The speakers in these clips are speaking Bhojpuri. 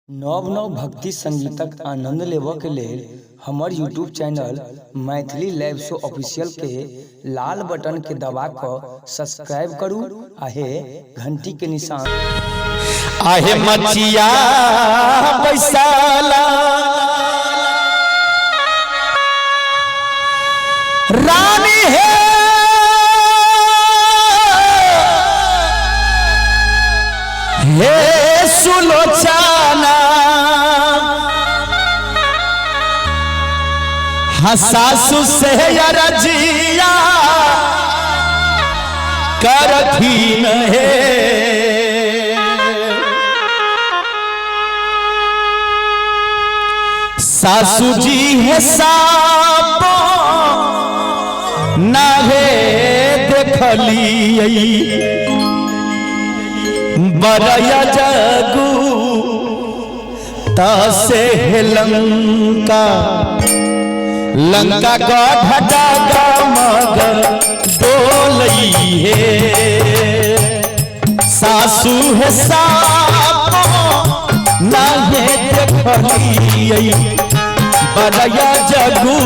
नव नव भक्ति संगीतक आनंद लेबऽ के लेल हमर यूट्यूब चैनल मैथिली लाइव शो ऑफिशियल के लाल बटन के दबा कऽ सब्सक्राइब करू आहे घंटी के निशान आहे मचिया बैसाला रानी है हे सुलोचना हसासु से रजिया करथीन है सासू जी है सापो नाहे देखलिए बरया जगू तसे लंका लंका गढ़ मग डोलई है सासू है सापो नाहे देखलिए बरया जगू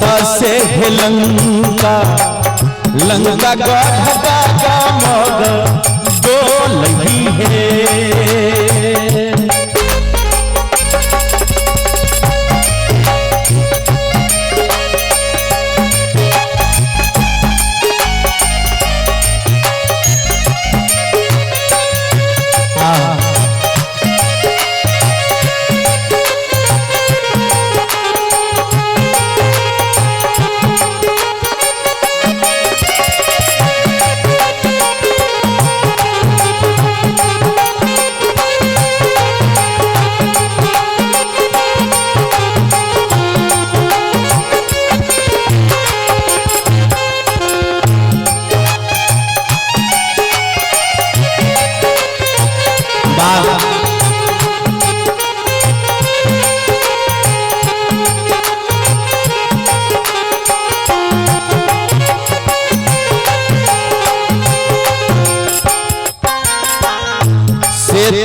तसे लंका लंका गढ़ मग डोलई है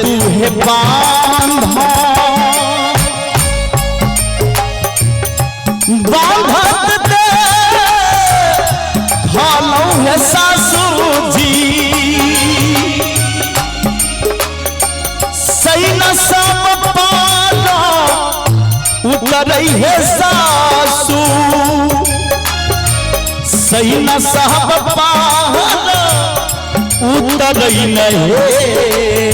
तू है बांधत दे भालो है सासू जी सही न सब पालो उतरई है सासू सही न सब पालो उतरई नहीं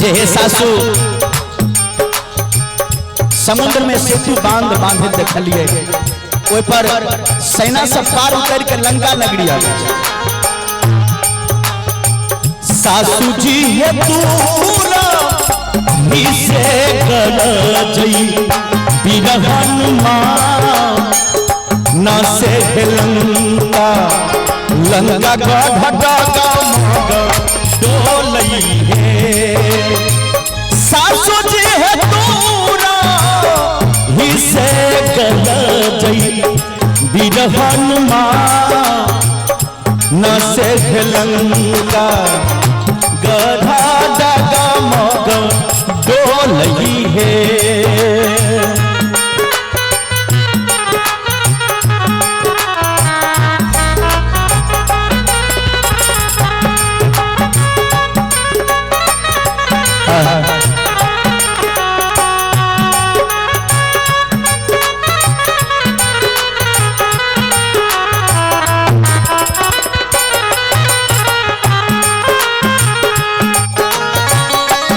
जे सासू समुद्र में सेतु बांधे देखलिए ओइ पर सेना सब पार उतर के लंका नगरी आ गई सासू जी है पूरा से गलजई बिरहन न से लंका लंका गढ़ डोलई है सासू जी है पूरा से गलजई बिरहन न से लंका गधा डगा मग डोलई है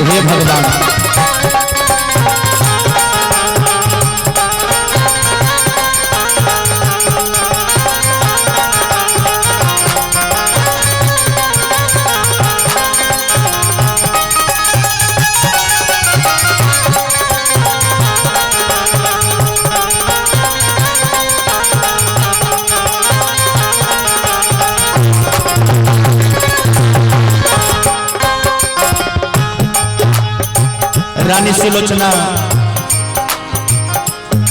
हे भगवान रानी सुलोचना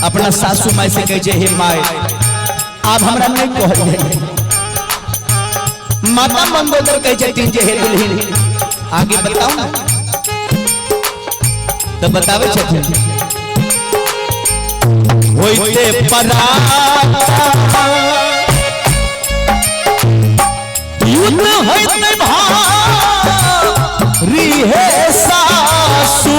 अपना सासू माई से कहे हे माई आप हमरा नहीं कहल माता मंगोदर कहे हे दुल्हन आगे बताओ ना तो बतावे होइते पराता युद्ध होइते भारी हे सासू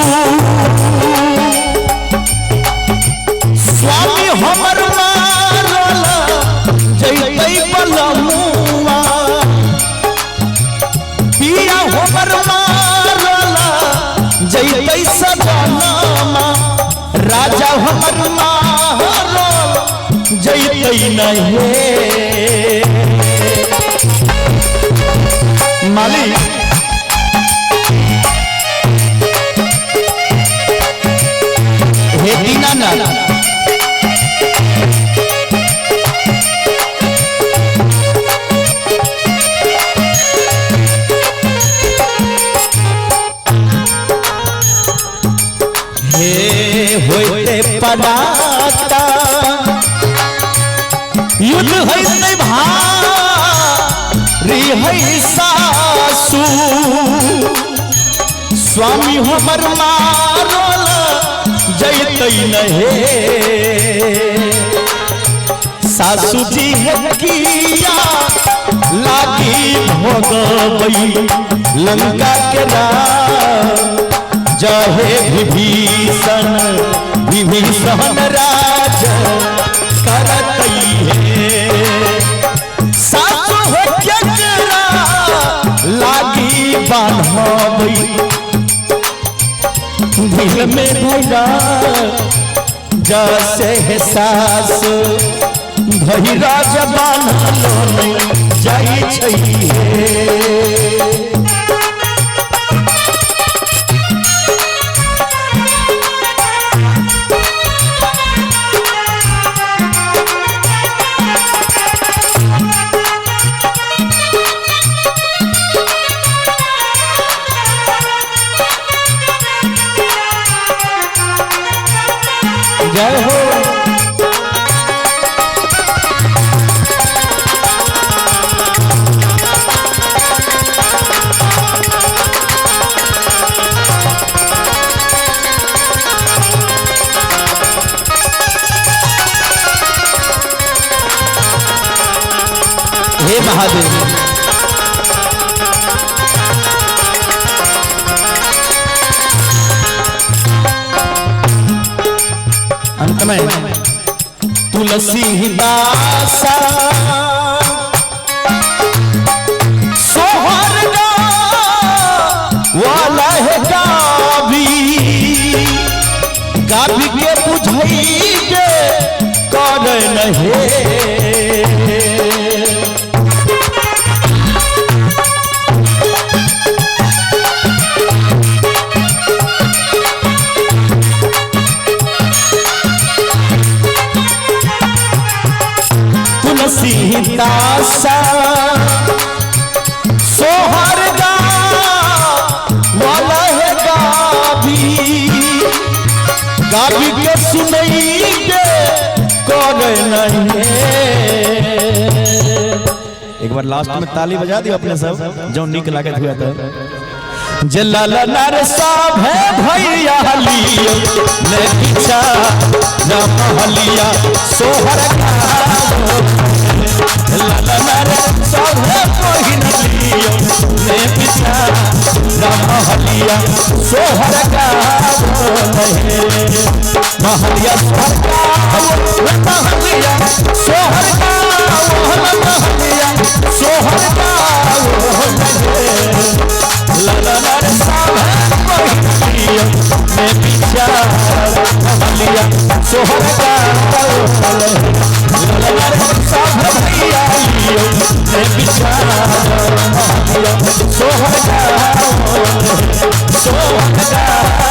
स्वामी हमर मारल जइतै बलमुआ पिया हमर मारल जइतै सजनमा राजा हमर मारल जइतै नहीं मालिक हे दीनानाथ होइते पराता युद्ध होइते भारी है सासू स्वामी हमर मारल जइतै नहीं सासू जी किया लागी भोगबै लंका के राम जहे विभीषण राज करतै सासु हो केकरा लागी बान्हबै दिल में भैया जैसे है सास भैरा जबान जाइ छै जय हो हे महादेव अंत में तुलसी दासा सोहर वाला है गाभी के बुझई के कर नहीं दासा सोहर वाला है गाभी के सुनई के कर नहीं। एक बार लास्ट में ताली बजा दियो अपने सब जो निक लागत हुआ था जलाल नर सब है भैया लियो ने पीछा न महलिया सोहर लाल सब है कोई लियो ने पीछा न महलिया सोहर का महलिया सोहर का महलिया सोहर का महलिया सोहर का लाल सब है कोई लियो ने पीछा महलिया सोहर का सोहर का